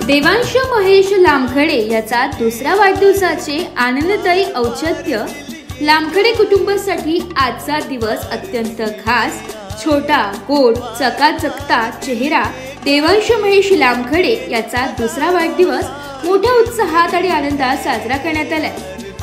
देवांश महेश लामखडे याचा दुसरा वाढदिवसाचे आनंददायी औचित्य। लामखडे कुटुंबासाठी आजचा दिवस अत्यंत खास। छोटा गोड चकाचकता चेहरा देवांश महेश लामखडे याचा दुसरा वाढदिवस मोठ्या उत्साहात आणि आनंदात साजरा करण्यात आलाय।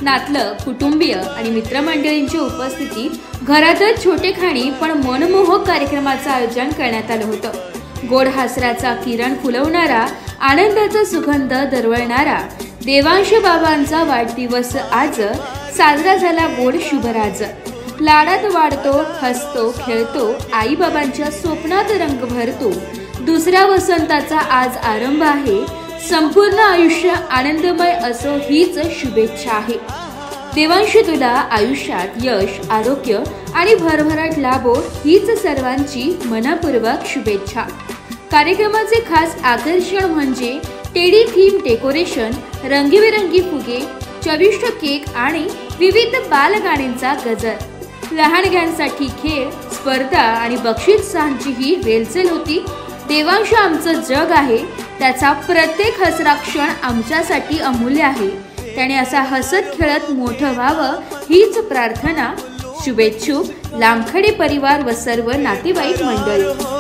नातलं कुटुंबीय आणि मित्रमंडळींच्या उपस्थितीत घरातच छोटेखानी पण मनमोहक कार्यक्रमाचं आयोजन करण्यात आलं होतं। गोड हास्याचा किरण फुलवणारा, आनंदाचा सुगंध दरवळणारा देवांश बाबांचा वाढदिवस आज साजरा झाला गोड शुभराज। लाडात वाढतो, हसतो, खेळतो, आई बाबांच्या स्वप्नात रंग भरतो। दुसऱ्या वसंताचा आज आरंभ आहे। संपूर्ण आयुष्य आनंदमय असो हीच शुभेच्छा आहे। देवांश तुला आयुष्यात यश, आरोग्य आणि भरभराट लाभो हीच सर्वांची मनपूर्वक शुभेच्छा। कार्यक्रमाचे खास आकर्षण म्हणजे टेडी थीम डेकोरेशन, रंगीबेरंगी फुगे, चविष्ट केक आणि विविध बालगाण्यांचा गजर। लहानग्यांसाठी खेळ, स्पर्धा आणि बक्षिसांची ही रेलचेल होती। देवांश आमचं जग आहे, त्याचा प्रत्येक हसरा क्षण आमच्यासाठी अमूल्य आहे। त्याने असा हसत खेळत मोठं व्हावं हीच प्रार्थना। शुभेच्छुक लामखडे परिवार व सर्व नातेवाईक मंडळी।